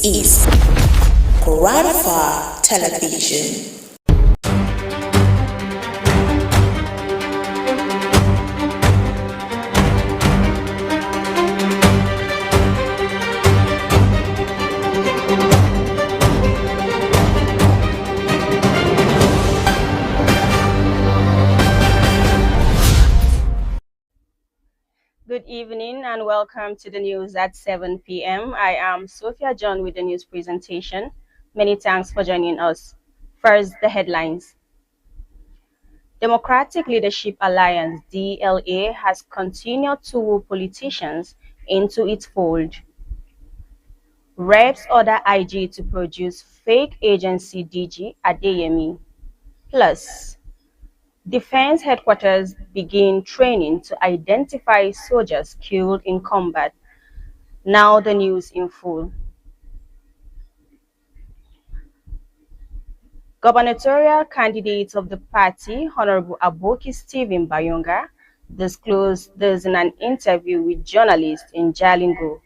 is Kwararafa Television. Good evening and welcome to the news at 7 p.m. I am Sophia John with the news presentation. Many thanks for joining us. First, the headlines. Democratic Leadership Alliance (DLA) has continued to woo politicians into its fold. Reps order IG to produce fake agency DG Adeyemi. Plus, Defense headquarters begin training to identify soldiers killed in combat. Now the news in full. Gubernatorial candidate of the party, Honorable Aboki Stephen Bayonga, disclosed this in an interview with journalists in Jalingo.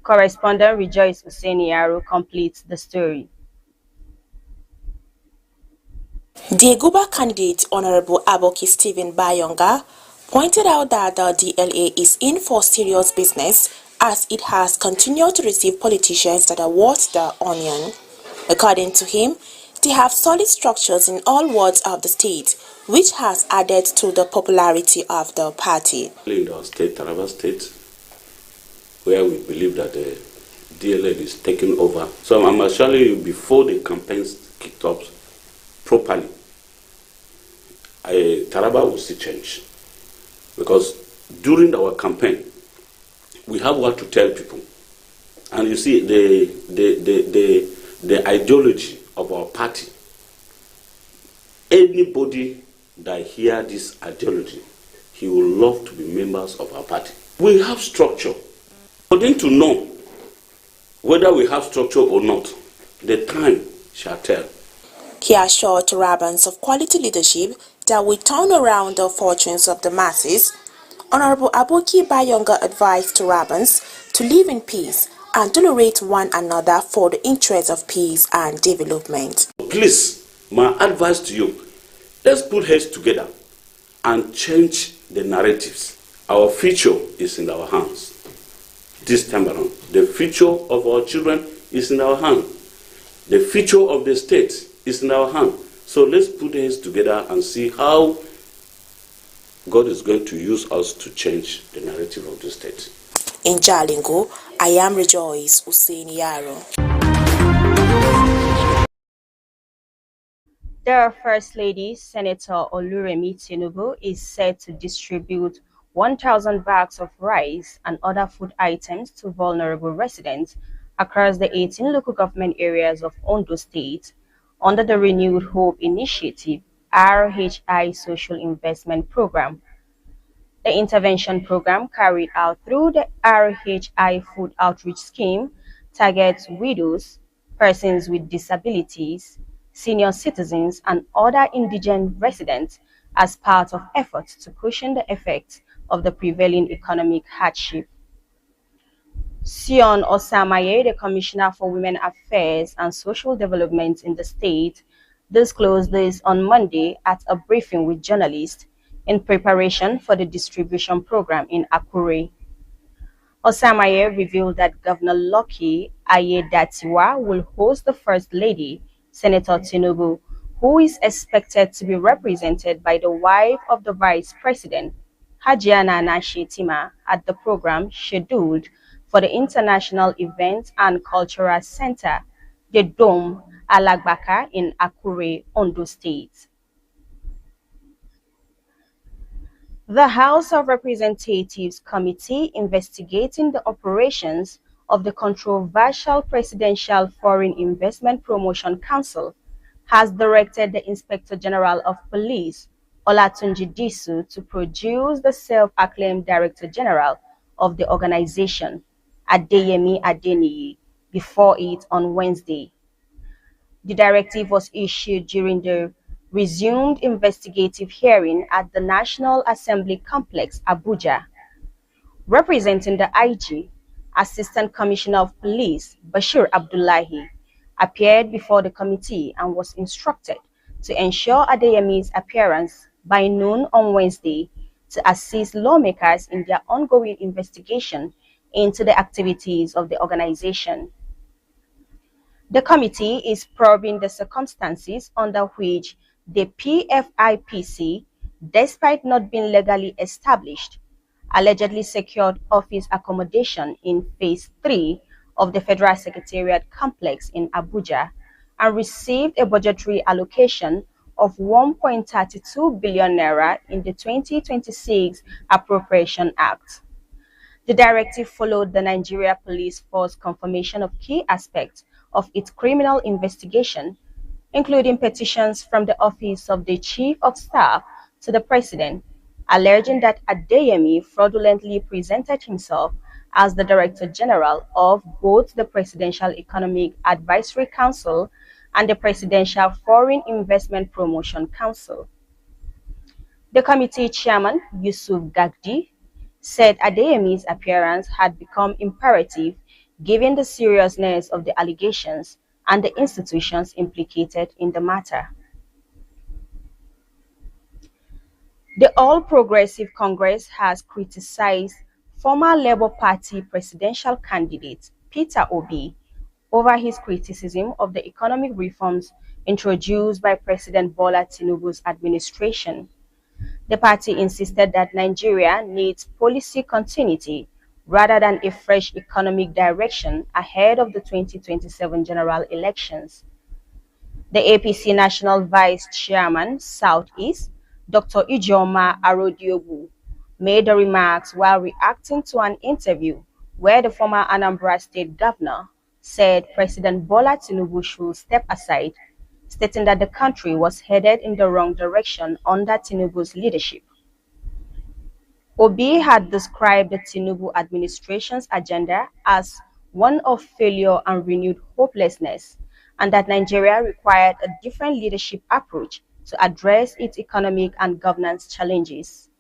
Correspondent Rejoice Useniaro completes the story. The Guba candidate, Honorable Aboki Stephen Bayonga, pointed out that the DLA is in for serious business as it has continued to receive politicians that are worth the onion. According to him, they have solid structures in all wards of the state, which has added to the popularity of the party. In our state, Taraba State, where we believe that the DLA is taking over. So I'm assuring you, before the campaigns kicked off properly, Taraba will see change. Because during our campaign, we have what to tell people. And you see, the ideology of our party, anybody that hears this ideology, he will love to be members of our party. We have structure. For them to know whether we have structure or not, the time shall tell. He assured Tarabans of quality leadership that will turn around the fortunes of the masses. Honorable Aboki Bayonga advised Tarabans to live in peace and tolerate one another for the interest of peace and development. Please, my advice to you, let's put heads together and change the narratives. Our future is in our hands. This time around, the future of our children is in our hands. The future of the state is in our hands. So let's put heads together and see how God is going to use us to change the narrative of the state. In Jalingo, I am Rejoice Useniaro. The First Lady, Senator Oluremi Tinubu, is set to distribute 1,000 bags of rice and other food items to vulnerable residents across the 18 local government areas of Ondo State under the Renewed Hope Initiative RHI Social Investment Program. The intervention program carried out through the RHI Food Outreach Scheme targets widows, persons with disabilities, senior citizens, and other indigent residents as part of efforts to cushion the effects of the prevailing economic hardship. Sion Osamaye, the Commissioner for Women Affairs and Social Development in the state, disclosed this on Monday at a briefing with journalists in preparation for the distribution program in Akure. Osamaye revealed that Governor Lucky Ayedatiwa will host the First Lady, Senator Tinubu, who is expected to be represented by the wife of the Vice President, Hajiana Nashetima, at the program scheduled for the International Events and Cultural Center, the Dome, Alagbaka in Akure, Ondo State. The House of Representatives Committee investigating the operations of the controversial Presidential Foreign Investment Promotion Council has directed the Inspector General of Police, Olatunji Disu, to produce the self-acclaimed Director General of the organization, Adeyemi Adeniyi, before it on Wednesday. The directive was issued during the resumed investigative hearing at the National Assembly Complex, Abuja. Representing the IG, Assistant Commissioner of Police Bashir Abdullahi, appeared before the committee and was instructed to ensure Adeyemi's appearance by noon on Wednesday to assist lawmakers in their ongoing investigation into the activities of the organization. The committee is probing the circumstances under which the PFIPC, despite not being legally established, allegedly secured office accommodation in Phase 3 of the Federal Secretariat complex in Abuja and received a budgetary allocation of 1.32 billion naira in the 2026 Appropriation Act. The directive followed the Nigeria Police Force confirmation of key aspects of its criminal investigation, including petitions from the Office of the Chief of Staff to the President, alleging that Adeyemi fraudulently presented himself as the Director General of both the Presidential Economic Advisory Council and the Presidential Foreign Investment Promotion Council. The committee chairman, Yusuf Gagdi, said Adeyemi's appearance had become imperative given the seriousness of the allegations and the institutions implicated in the matter. The All Progressive Congress has criticized former Labour Party presidential candidate Peter Obi over his criticism of the economic reforms introduced by President Bola Tinubu's administration. The party insisted that Nigeria needs policy continuity rather than a fresh economic direction ahead of the 2027 general elections. The APC National Vice Chairman, Southeast, Dr. Ijoma Arodiobu, made the remarks while reacting to an interview where the former Anambra State Governor said President Bola Tinubu should step aside, stating that the country was headed in the wrong direction under Tinubu's leadership. Obi had described the Tinubu administration's agenda as one of failure and renewed hopelessness, and that Nigeria required a different leadership approach to address its economic and governance challenges.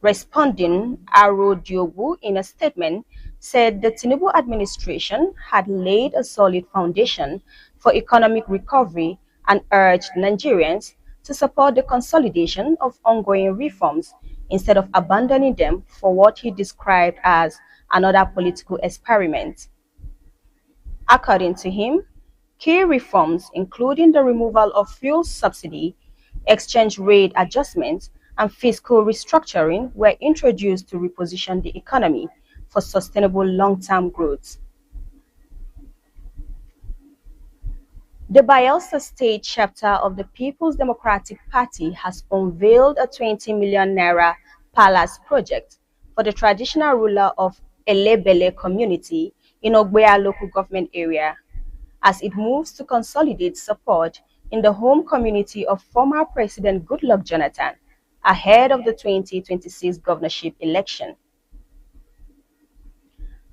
Responding, Aro Diobu, in a statement, said the Tinubu administration had laid a solid foundation for economic recovery and urged Nigerians to support the consolidation of ongoing reforms instead of abandoning them for what he described as another political experiment. According to him, key reforms, including the removal of fuel subsidy, exchange rate adjustments, and fiscal restructuring, were introduced to reposition the economy for sustainable long-term growth. The Bayelsa State chapter of the People's Democratic Party has unveiled a 20 million naira palace project for the traditional ruler of Elebele community in Ogbea local government area, as it moves to consolidate support in the home community of former President Goodluck Jonathan ahead of the 2026 governorship election.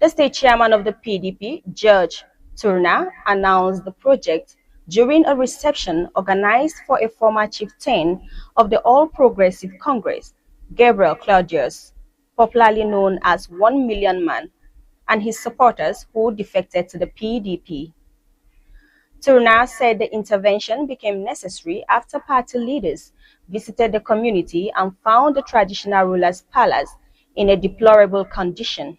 The state chairman of the PDP, George Turner, announced the project during a reception organized for a former chieftain of the All Progressive Congress, Gabriel Claudius, popularly known as 1 Million Man, and his supporters who defected to the PDP. Turner said the intervention became necessary after party leaders visited the community and found the traditional ruler's palace in a deplorable condition.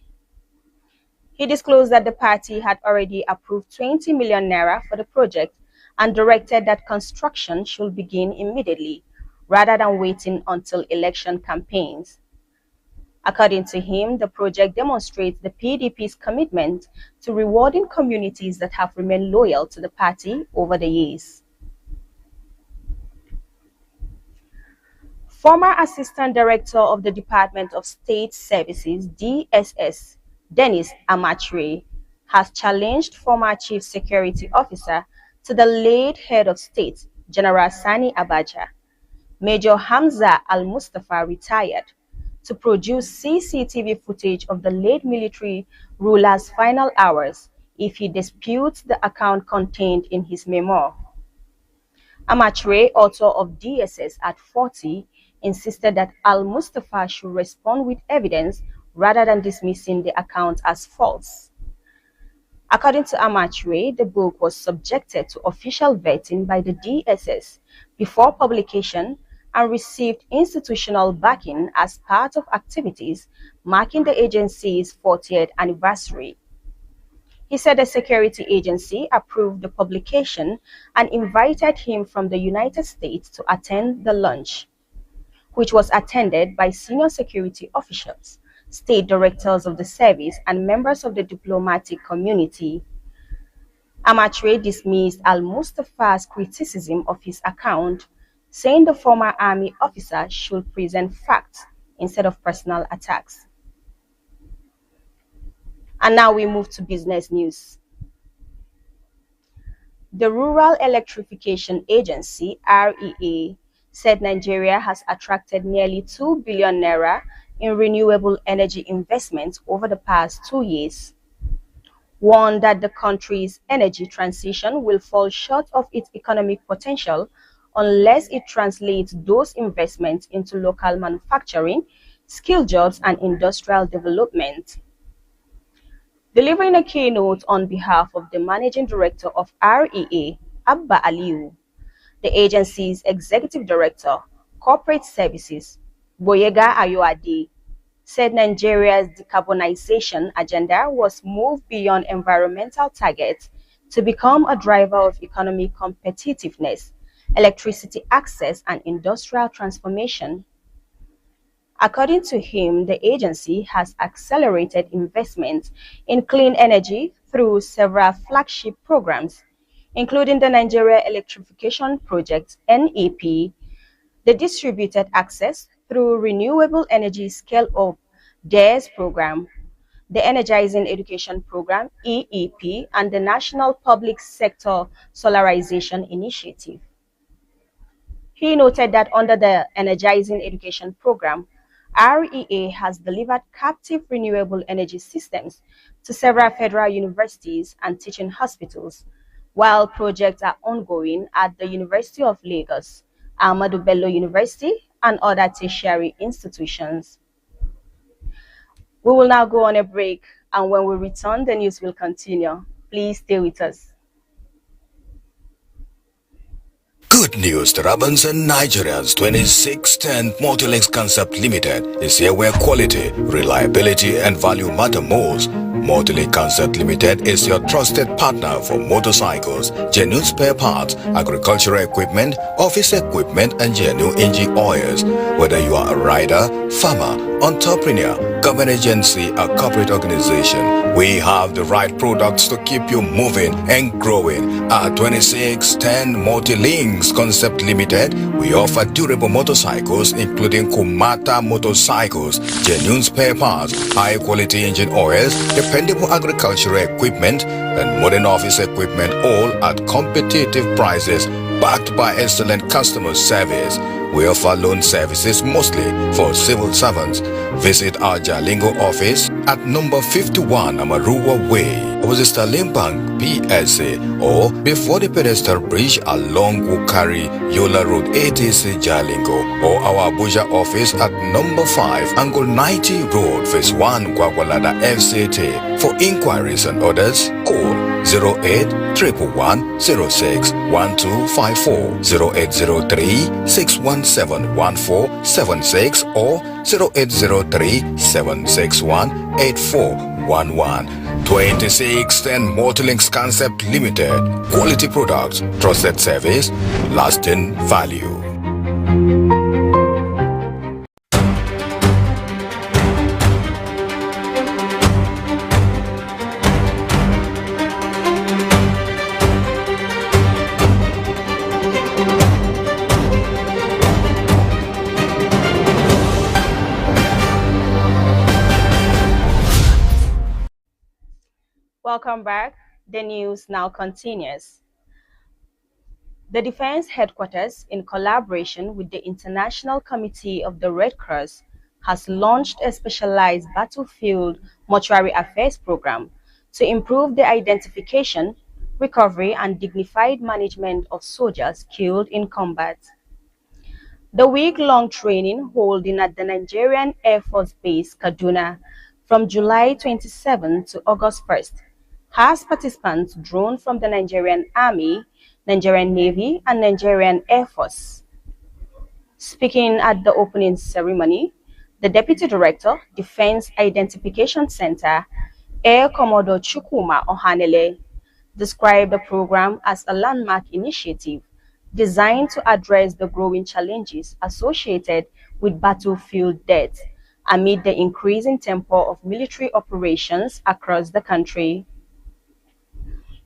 He disclosed that the party had already approved 20 million naira for the project and directed that construction should begin immediately rather than waiting until election campaigns. According to him, the project demonstrates the PDP's commitment to rewarding communities that have remained loyal to the party over the years. Former Assistant Director of the Department of State Services, DSS, Dennis Amachre, has challenged former Chief Security Officer to the late Head of State, General Sani Abacha, Major Hamza Al-Mustafa, retired, to produce CCTV footage of the late military ruler's final hours if he disputes the account contained in his memoir. Amachre, author of DSS at 40, insisted that Al-Mustafa should respond with evidence rather than dismissing the account as false. According to Amachwe, the book was subjected to official vetting by the DSS before publication and received institutional backing as part of activities marking the agency's 40th anniversary. He said the security agency approved the publication and invited him from the United States to attend the launch, which was attended by senior security officials, state directors of the service, and members of the diplomatic community. Amachwe dismissed Al-Mustafa's criticism of his account, saying the former army officer should present facts instead of personal attacks. And now we move to business news. The Rural Electrification Agency, REA, said Nigeria has attracted nearly 2 billion naira in renewable energy investments over the past 2 years. Warned that the country's energy transition will fall short of its economic potential unless it translates those investments into local manufacturing, skill jobs, and industrial development. Delivering a keynote on behalf of the Managing Director of REA, Abba Aliu, the agency's Executive Director, Corporate Services, Boyega Ayoade, said Nigeria's decarbonization agenda was moved beyond environmental targets to become a driver of economic competitiveness, electricity access, and industrial transformation. According to him, the agency has accelerated investment in clean energy through several flagship programs, including the Nigeria Electrification Project (NEP), the Distributed Access through Renewable Energy Scale-Up (DARE) program, the Energizing Education Program (EEP), and the National Public Sector Solarization Initiative. He noted that under the Energizing Education Program, REA has delivered captive renewable energy systems to several federal universities and teaching hospitals, while projects are ongoing at the University of Lagos, Ahmadu Bello University, and other tertiary institutions. We will now go on a break, and when we return, the news will continue. Please stay with us. Good news to Rabans and Nigerians. 2610 Multilinks Concept Limited is here where quality, reliability, and value matter most. Multilink Concept Limited is your trusted partner for motorcycles, genuine spare parts, agricultural equipment, office equipment, and genuine engine oils. Whether you are a rider, farmer, entrepreneur, government agency, or corporate organization, we have the right products to keep you moving and growing. At 2610 Multilinks Concept Limited, we offer durable motorcycles including Kumata motorcycles, genuine spare parts, high quality engine oils, dependable agricultural equipment, and modern office equipment, all at competitive prices, backed by excellent customer service. We offer loan services mostly for civil servants. Visit our Jalingo office at number 51 Amaruwa Way, opposite Sterling Bank, PSA, or before the pedestal bridge along Ukari, Yola Road, ATC, Jalingo, or our Abuja office at number 5 Angle 90 Road, Phase 1, Gwagwalada, FCT. For inquiries and orders, call 08-111-06-1254, 0803-617-1476, or 0803-761-8411. 2610 Multilinks Concept Limited. Quality products, trusted service, lasting value. Welcome back. The news now continues. The Defense Headquarters, in collaboration with the International Committee of the Red Cross, has launched a specialized battlefield mortuary affairs program to improve the identification, recovery, and dignified management of soldiers killed in combat. The week-long training holding at the Nigerian Air Force Base, Kaduna, from July 27 to August 1st has participants drawn from the Nigerian Army, Nigerian Navy, and Nigerian Air Force. Speaking at the opening ceremony, the Deputy Director, Defense Identification Center, Air Commodore Chukwuma Ohanele, described the program as a landmark initiative designed to address the growing challenges associated with battlefield deaths amid the increasing tempo of military operations across the country.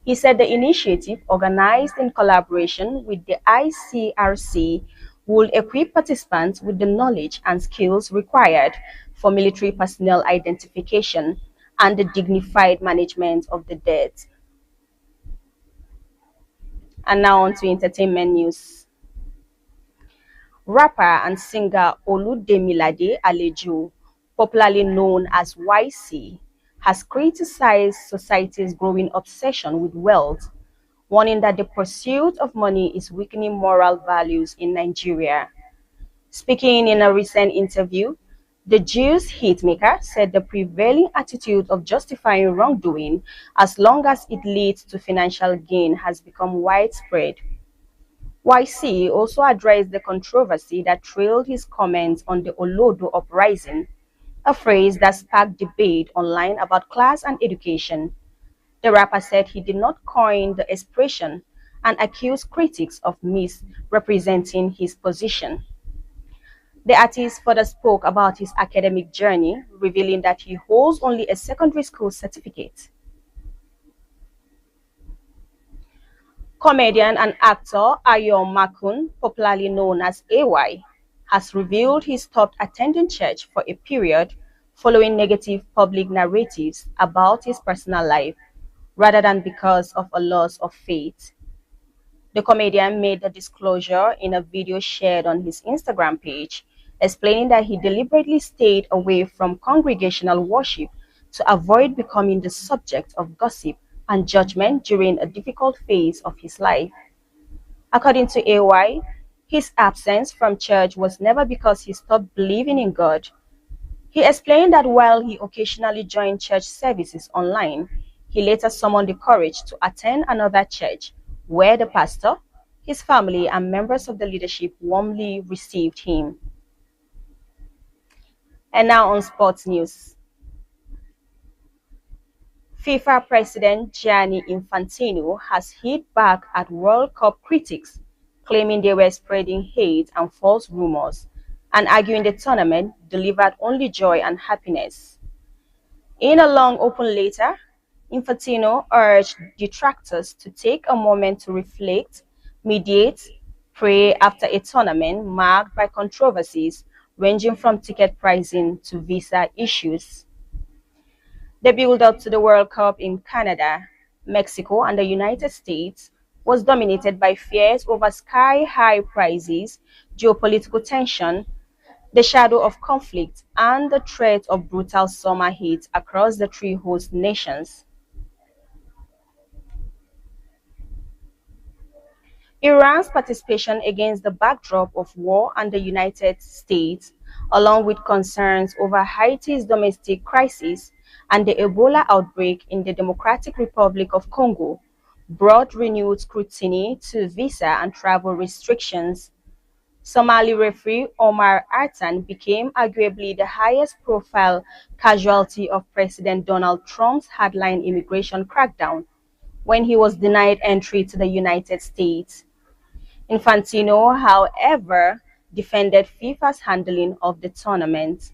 He said the initiative, organized in collaboration with the ICRC, will equip participants with the knowledge and skills required for military personnel identification and the dignified management of the dead. And now on to entertainment news. Rapper and singer Oludemilade Alejo, popularly known as YC, has criticized society's growing obsession with wealth, warning that the pursuit of money is weakening moral values in Nigeria. Speaking in a recent interview, the Jews hitmaker said the prevailing attitude of justifying wrongdoing as long as it leads to financial gain has become widespread. YC also addressed the controversy that trailed his comments on the Olodo uprising, a phrase that sparked debate online about class and education. The rapper said he did not coin the expression and accused critics of misrepresenting his position. The artist further spoke about his academic journey, revealing that he holds only a secondary school certificate. Comedian and actor Ayo Makun, popularly known as AY, has revealed he stopped attending church for a period following negative public narratives about his personal life, rather than because of a loss of faith. The comedian made the disclosure in a video shared on his Instagram page, explaining that he deliberately stayed away from congregational worship to avoid becoming the subject of gossip and judgment during a difficult phase of his life. According to AY, his absence from church was never because he stopped believing in God. He explained that while he occasionally joined church services online, he later summoned the courage to attend another church where the pastor, his family, and members of the leadership warmly received him. And now on sports news. FIFA President Gianni Infantino has hit back at World Cup critics, claiming they were spreading hate and false rumors, and arguing the tournament delivered only joy and happiness. In a long open letter, Infantino urged detractors to take a moment to reflect, meditate, pray after a tournament marked by controversies ranging from ticket pricing to visa issues. The build-up to the World Cup in Canada, Mexico, and the United States was dominated by fears over sky-high prices, geopolitical tension, the shadow of conflict, and the threat of brutal summer heat across the three host nations. Iran's participation against the backdrop of war and the United States, along with concerns over Haiti's domestic crisis and the Ebola outbreak in the Democratic Republic of Congo, brought renewed scrutiny to visa and travel restrictions. Somali referee Omar Artan became arguably the highest profile casualty of President Donald Trump's hardline immigration crackdown when he was denied entry to the United States. Infantino, however, defended FIFA's handling of the tournament.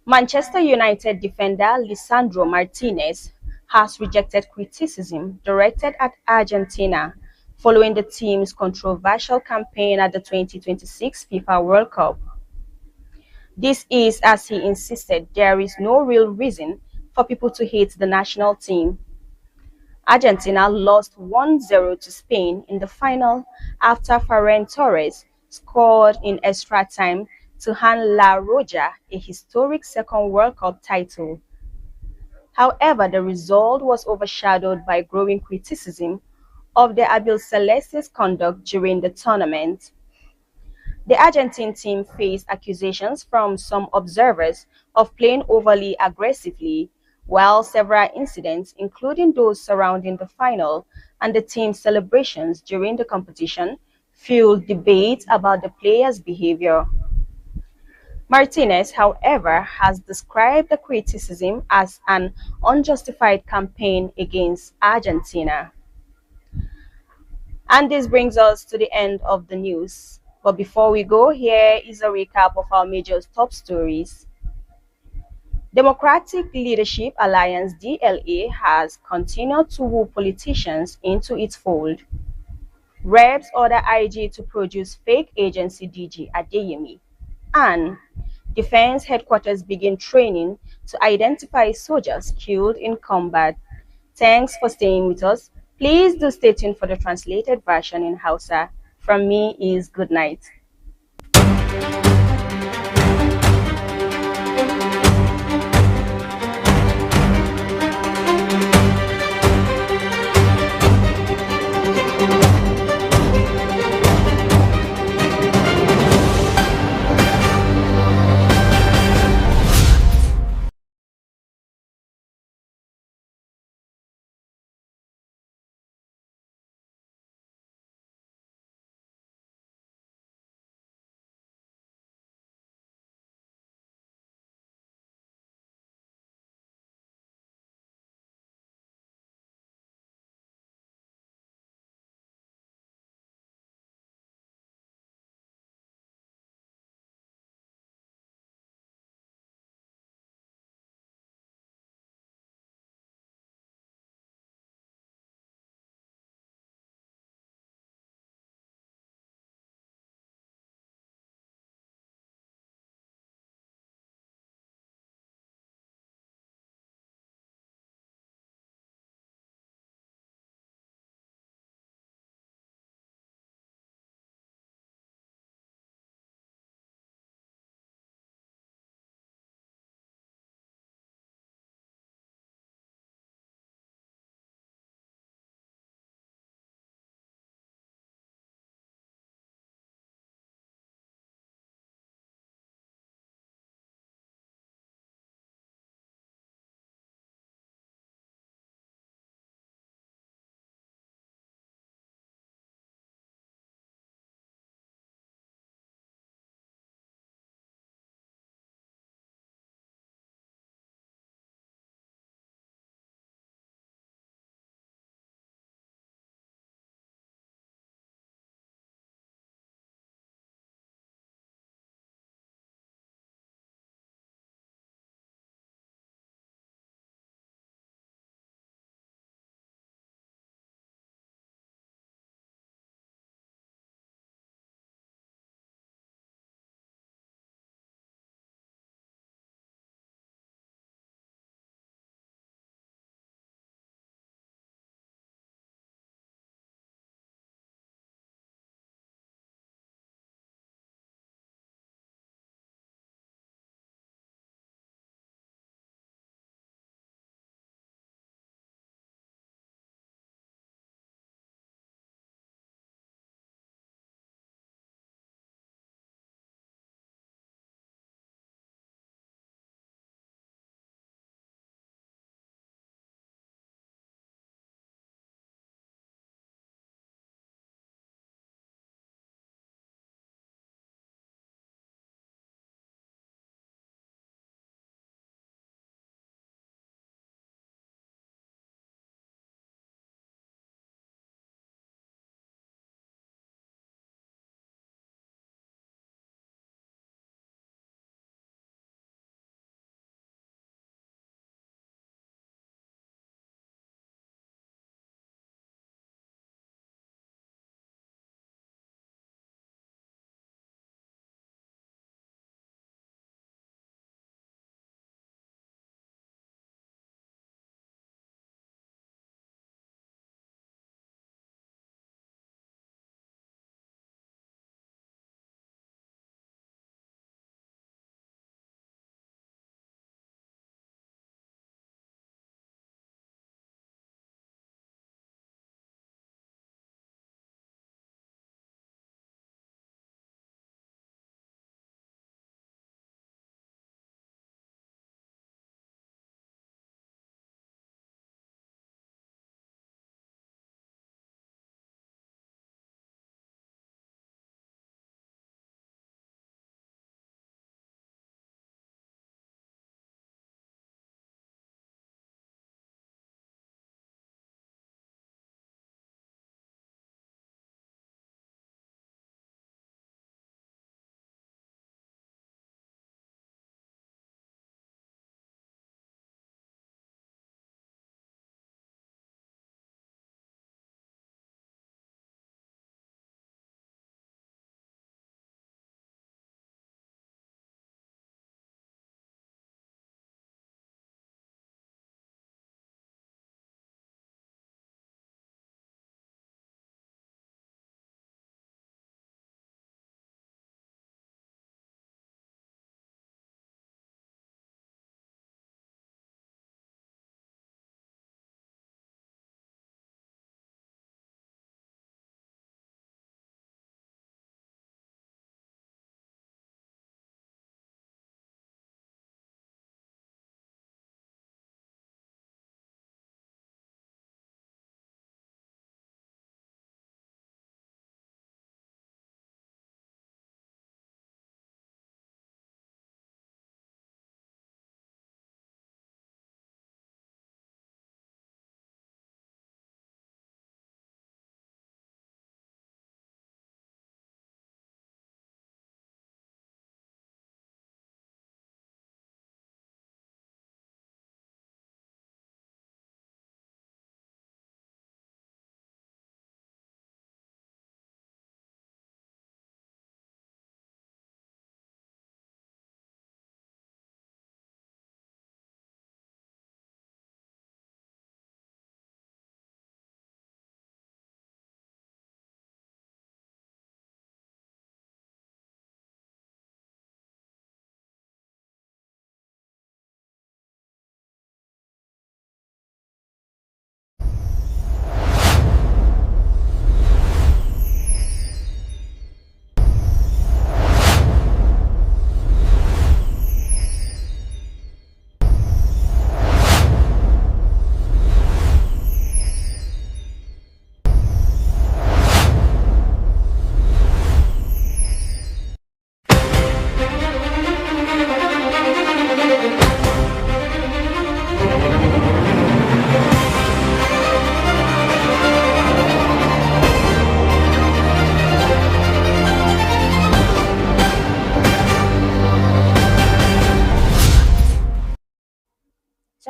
Manchester United defender Lisandro Martinez has rejected criticism directed at Argentina following the team's controversial campaign at the 2026 FIFA World Cup. This is as he insisted there is no real reason for people to hate the national team. Argentina lost 1-0 to Spain in the final after Ferran Torres scored in extra time to hand La Roja a historic second World Cup title. However, the result was overshadowed by growing criticism of the Albicelestes' conduct during the tournament. The Argentine team faced accusations from some observers of playing overly aggressively, while several incidents, including those surrounding the final and the team's celebrations during the competition, fueled debate about the players' behavior. Martinez, however, has described the criticism as an unjustified campaign against Argentina. And this brings us to the end of the news. But before we go, here is a recap of our major top stories. Democratic Leadership Alliance DLA has continued to woo politicians into its fold. Reps order IG to produce fake agency DG Adeyemi. And Defense headquarters begin training to identify soldiers killed in combat. Thanks for staying with us. Please do stay tuned for the translated version in Hausa. From me is good night.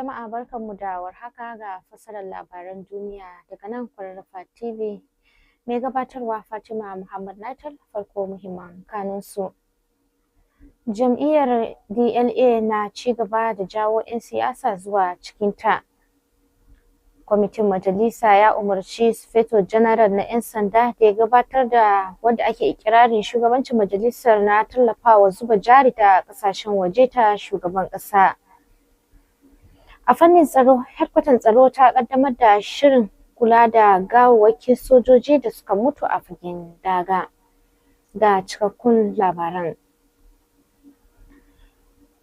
Jama'a barkanmu da warhaka ga fasarar labaran duniya daga nan Kwararafa Tv. Mai gabatarwa Fatima Muhammad Natal. Farko muhimman kanunsu. Jam'iyyar DLA na ci gaba da jawo 'yan siyasa zuwa cikinta. Kwamitin majalisa ya umarci Sufeto Janaral na 'yan sanda da ya gabatar da wadda ake ikirarin shugabancin majalisar na tallafawa zuba jari da kasashen waje ta shugaban ƙasa. A fannin tsaro, hedkwatan tsaro ta kaddamar da shirin kula da gawawwakin sojoji da suka mutu a fagen daga. Ga cikakkun labaran.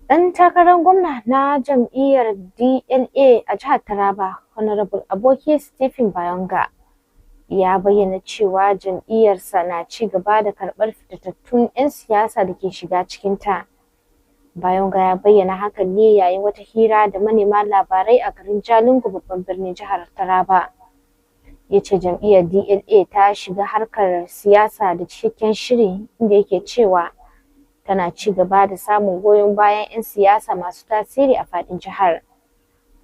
Ɗan takarar gwamna na jam'iyyar DLA a jihar Taraba, Honorable Aboki Stephen Bayonga, ya bayyana cewa jam'iyyarsa na ci gaba da karɓar fitattun 'yan siyasa da ke shiga cikinta. Bayonga ya bayyana hakan ne yayin wata hira da manema labarai a garin Jalingo, babban birnin jihar Taraba. Ya ce jam'iyyar DLA ta shiga harkar siyasa da cikakken shiri, inda yake cewa tana ci gaba da samun goyon bayan 'yan siyasa masu tasiri a faɗin jihar.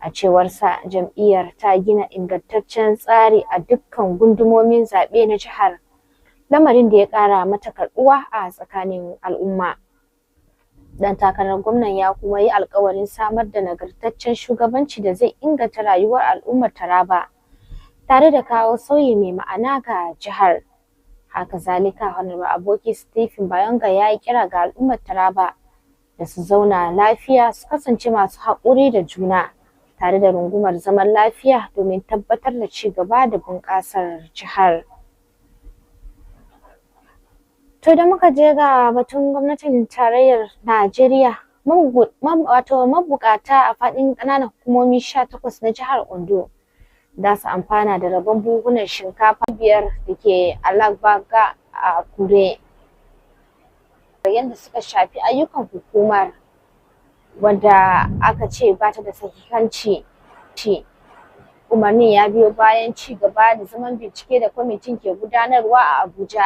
A cewarsa, jam'iyyar ta gina ingantaccen tsari a dukkan gundumomin zaɓe na jihar, lamarin da ya ƙara mata karɓuwa a tsakanin al'umma. Dan takarar gwamnan ya kuma yi alƙawarin samar da nagartaccen shugabanci da zai inganta rayuwar al'ummar Taraba, tare da kawo sauyi mai ma'ana ga jihar. Haka zalika, Honorable Aboki Stephen Bayonga ya yi kira ga al'ummar Taraba da su zauna lafiya, su kasance masu haƙuri da juna, tare da rungumar zaman lafiya domin tabbatar da ci gaba da bunƙasar jihar. To da muka je ga batun gwamnatin tarayyar Najeriya, mabukata a faɗin ƙananan hukumomi 18 na jihar Ondo za su amfana da rabon buhunan shinkafa 5 da ke Alagbaga a Kure, yadda suka shafi ayyukan hukumar wanda aka ce ba ta da sahihanci. Umarnin ya biyo bayan ci gaba da zaman bincike da kwamitin ke gudanarwa a Abuja.